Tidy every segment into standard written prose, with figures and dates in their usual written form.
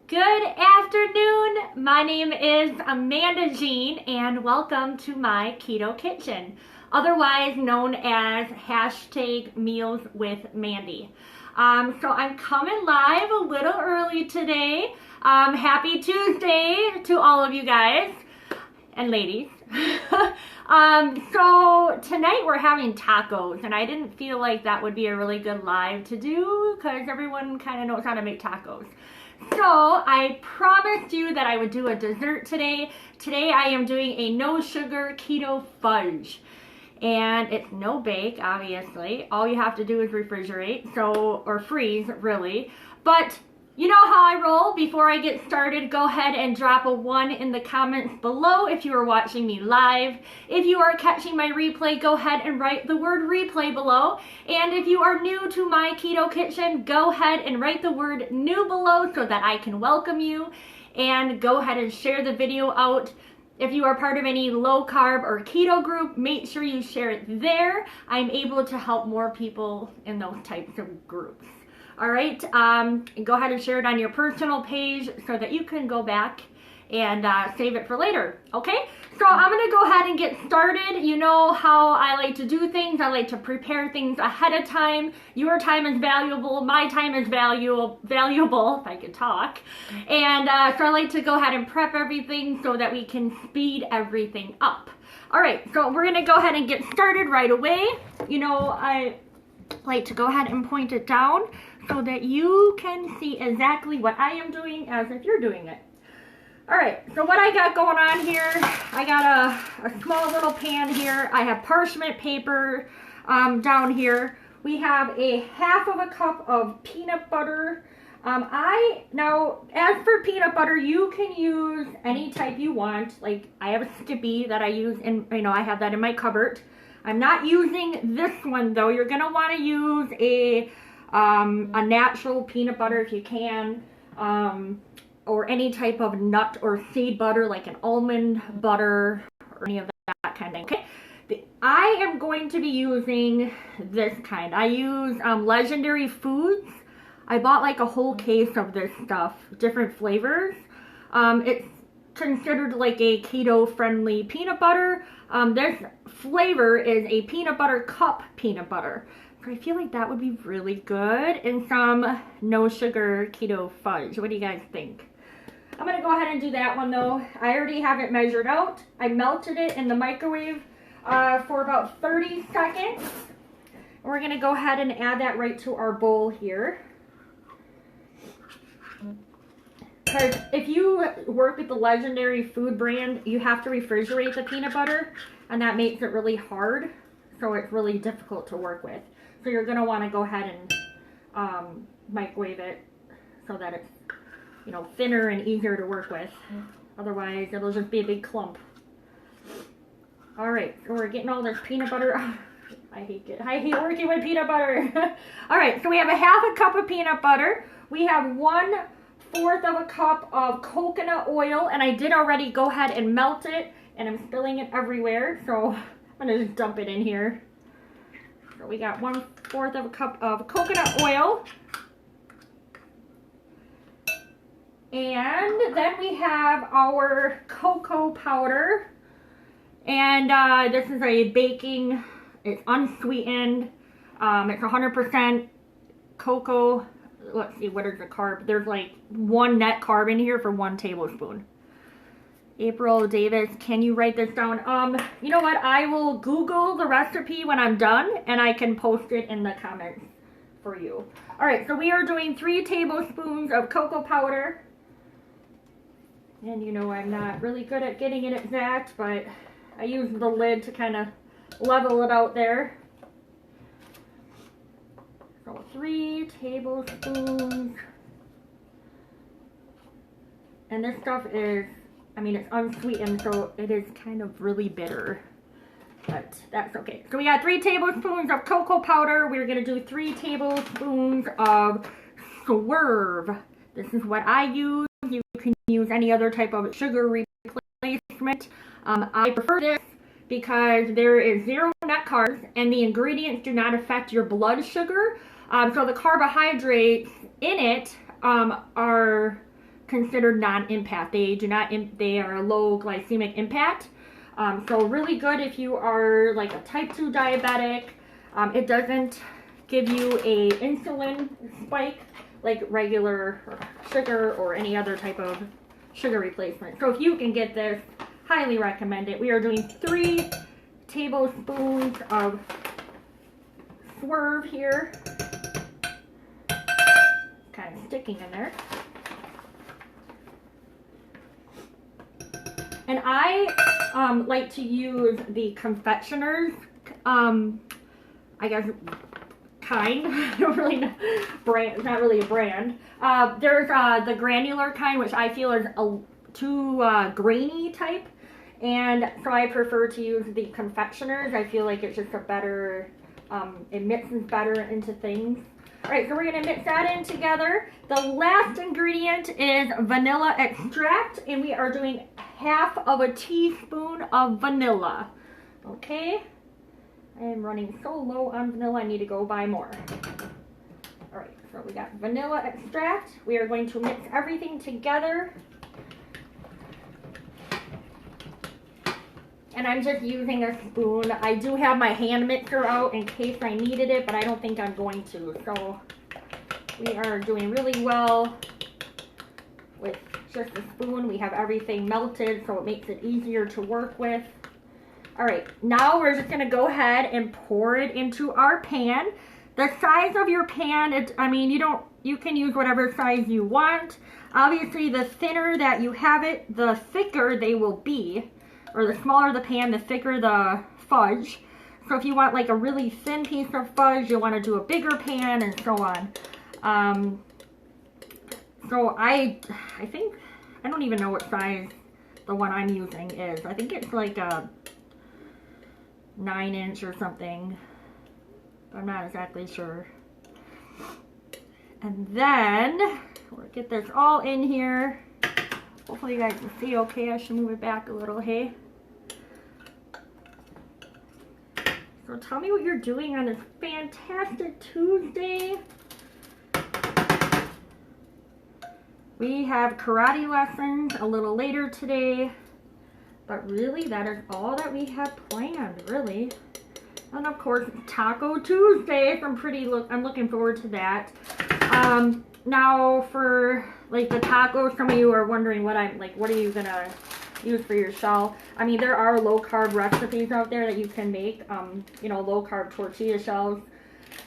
Good afternoon. My name is Amanda Jean and welcome to my Keto Kitchen, otherwise known as #Meals with Mandy. So I'm coming live a little early today. Happy Tuesday to all of you guys and ladies. So tonight we're having tacos, and I didn't feel like that would be a really good live to do because everyone kind of knows how to make tacos. So I promised you that I would do a dessert today. Today I am doing a no sugar keto fudge. And it's no bake, obviously. All you have to do is refrigerate, or freeze, really. But you know how I roll. Before I get started, go ahead and drop a 1 in the comments below if you are watching me live. If you are catching my replay, go ahead and write the word replay below. And if you are new to my Keto Kitchen, go ahead and write the word new below so that I can welcome you. And go ahead and share the video out. If you are part of any low carb or keto group, make sure you share it there. I'm able to help more people in those types of groups. All right, go ahead and share it on your personal page so that you can go back and save it for later, okay? So I'm gonna go ahead and get started. You know how I like to do things. I like to prepare things ahead of time. Your time is valuable. My time is valuable, if I could talk. And so I like to go ahead and prep everything so that we can speed everything up. All right, so we're gonna go ahead and get started right away. You know, I like to go ahead and point it down so that you can see exactly what I am doing as if you're doing it. All right, so what I got going on here, I got a small little pan here. I have parchment paper down here. We have a 1/2 cup of peanut butter. Now, as for peanut butter, you can use any type you want. Like, I have a Skippy that I use, and I have that in my cupboard. I'm not using this one though. You're gonna want to use a natural peanut butter if you can, or any type of nut or seed butter like an almond butter or any of that kind of thing. Okay, I am going to be using this kind. I use Legendary Foods. I bought like a whole case of this stuff, different flavors. It's considered like a keto friendly peanut butter. This flavor is a peanut butter cup peanut butter. So I feel like that would be really good in some no sugar keto fudge. What do you guys think? I'm gonna go ahead and do that one though. I already have it measured out. I melted it in the microwave for about 30 seconds. We're gonna go ahead and add that right to our bowl here. Because if you work with the Legendary Food brand, you have to refrigerate the peanut butter, and that makes it really hard, so it's really difficult to work with. So you're going to want to go ahead and microwave it so that it's, thinner and easier to work with. Otherwise, it'll just be a big clump. All right, so we're getting all this peanut butter. I hate it. I hate working with peanut butter. All right, so we have a 1/2 cup of peanut butter. We have 1/4 cup of coconut oil, and I did already go ahead and melt it, and I'm spilling it everywhere, so I'm gonna just dump it in here. So we got 1/4 cup of coconut oil, and then we have our cocoa powder, and this is a baking. It's unsweetened. It's 100% cocoa. Let's see, what is the carb? There's like 1 net carb in here for 1 tablespoon. April Davis, can you write this down? You know what? I will Google the recipe when I'm done, and I can post it in the comments for you. All right, so we are doing 3 tablespoons of cocoa powder. And I'm not really good at getting it exact, but I use the lid to kind of level it out there. So 3 tablespoons. And this stuff is, it's unsweetened, so it is kind of really bitter. But that's okay. So we got 3 tablespoons of cocoa powder. We're going to do 3 tablespoons of Swerve. This is what I use. You can use any other type of sugar replacement. I prefer this because there is 0 net carbs and the ingredients do not affect your blood sugar. So the carbohydrates in it are considered non-impact. They do not, they are a low glycemic impact. So really good if you are like a type 2 diabetic. It doesn't give you a insulin spike like regular sugar or any other type of sugar replacement. So if you can get this, highly recommend it. We are doing 3 tablespoons of Swerve here. Kind of sticking in there. And I like to use the confectioner's, I guess, kind. I don't really know. Brand, it's not really a brand. There's the granular kind, which I feel is too grainy type. And so I prefer to use the confectioners. I feel like it's just a better, it mixes better into things. All right, so we're gonna mix that in together. The last ingredient is vanilla extract, and we are doing half of a teaspoon of vanilla. Okay, I am running so low on vanilla, I need to go buy more. All right, so we got vanilla extract. We are going to mix everything together. And I'm just using a spoon. I do have my hand mixer out in case I needed it, but I don't think I'm going to. So we are doing really well with just a spoon. We have everything melted, so it makes it easier to work with. All right, now we're just gonna go ahead and pour it into our pan. The size of your pan, I mean, you can use whatever size you want. Obviously, the thinner that you have it, the thicker they will be. Or the smaller the pan, the thicker the fudge. So if you want like a really thin piece of fudge, you'll want to do a bigger pan and so on. So I think, I don't even know what size the one I'm using is. I think it's like a 9-inch or something. I'm not exactly sure. And then we'll get this all in here. Hopefully you guys can see okay. I should move it back a little, hey? So tell me what you're doing on this fantastic Tuesday. We have karate lessons a little later today. But really, that is all that we have planned, really. And of course, Taco Tuesday. So I'm looking forward to that. Now for like the tacos, some of you are wondering what are you gonna use for your shell? I mean, there are low carb recipes out there that you can make, you know, low carb tortilla shells.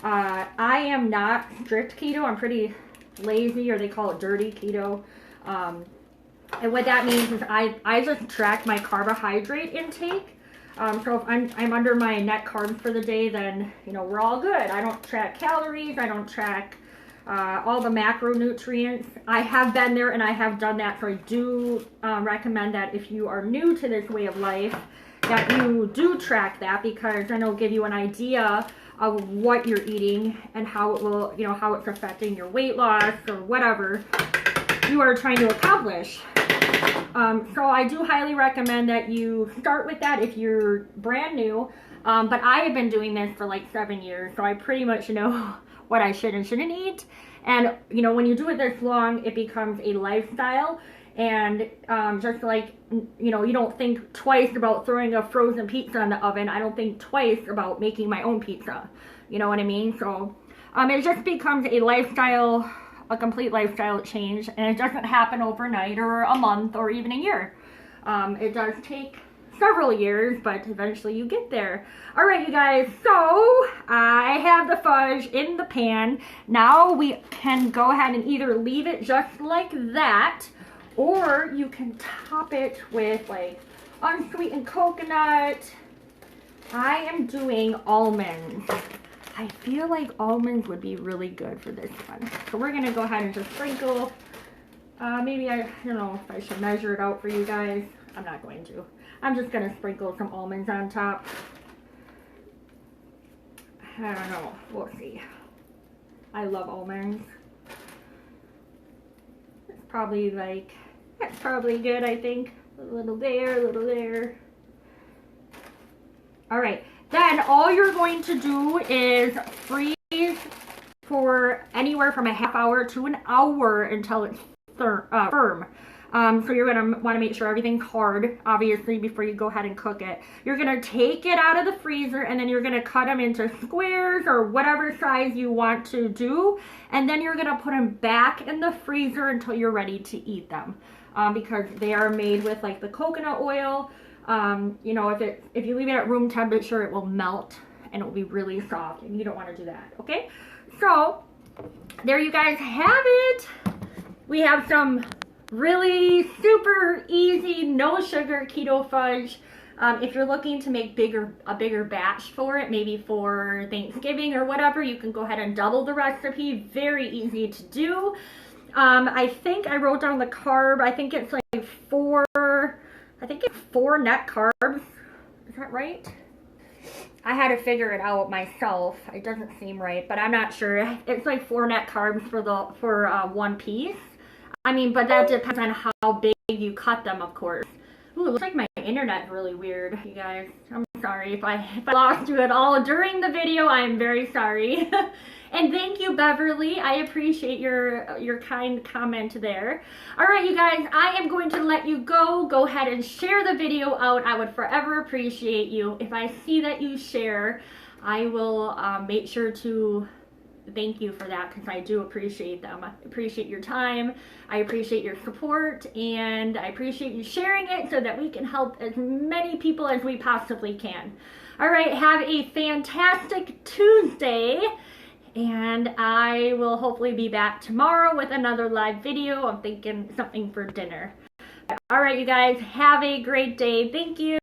I am not strict keto. I'm pretty lazy, or they call it dirty keto. And what that means is I just track my carbohydrate intake. So if I'm under my net carbs for the day, then, you know, we're all good. I don't track calories. I don't track all the macronutrients. I have been there and I have done that, so I do recommend that if you are new to this way of life, that you do track that, because then it'll give you an idea of what you're eating and how it will, you know, how it's affecting your weight loss or whatever you are trying to accomplish. So I do highly recommend that you start with that if you're brand new. But I have been doing this for like 7 years, so I pretty much know what I should and shouldn't eat. And, you know, when you do it this long, it becomes a lifestyle. And just like, you know, you don't think twice about throwing a frozen pizza in the oven. I don't think twice about making my own pizza. You know what I mean? So it just becomes a lifestyle, a complete lifestyle change. And it doesn't happen overnight or a month or even a year. It does take several years, but eventually you get there. All right, you guys, so I have the fudge in the pan. Now we can go ahead and either leave it just like that, or you can top it with like unsweetened coconut. I am doing almonds. I feel like almonds would be really good for this one. So we're gonna go ahead and just sprinkle. Maybe I don't know if I should measure it out for you guys. I'm not going to. I'm just going to sprinkle some almonds on top. I don't know. We'll see. I love almonds. It's probably like, that's probably good, I think. A little there, a little there. All right. Then all you're going to do is freeze for anywhere from a half hour to an hour until it's firm. So you're going to want to make sure everything's hard, obviously, before you go ahead and cook it. You're going to take it out of the freezer, and then you're going to cut them into squares or whatever size you want to do. And then you're going to put them back in the freezer until you're ready to eat them. Because they are made with like the coconut oil. You know, if you leave it at room temperature, it will melt and it will be really soft, and you don't want to do that, okay? So there you guys have it. We have some really super easy, no sugar keto fudge. If you're looking to make a bigger batch for it, maybe for Thanksgiving or whatever, you can go ahead and double the recipe. Very easy to do. I think I wrote down the carb. I think it's like four net carbs. Is that right? I had to figure it out myself. It doesn't seem right, but I'm not sure. It's like 4 net carbs for one piece. I mean, but that depends on how big you cut them, of course. Ooh, it looks like my internet's really weird, you guys. I'm sorry if I lost you at all during the video. I'm very sorry. And thank you, Beverly. I appreciate your kind comment there. All right, you guys, I am going to let you go. Go ahead and share the video out. I would forever appreciate you. If I see that you share, I will make sure to thank you for that, because I do appreciate them. I appreciate your time. I appreciate your support, and I appreciate you sharing it so that we can help as many people as we possibly can. All right, have a fantastic Tuesday. And I will hopefully be back tomorrow with another live video. I'm thinking something for dinner. All right, you guys, have a great day. Thank you.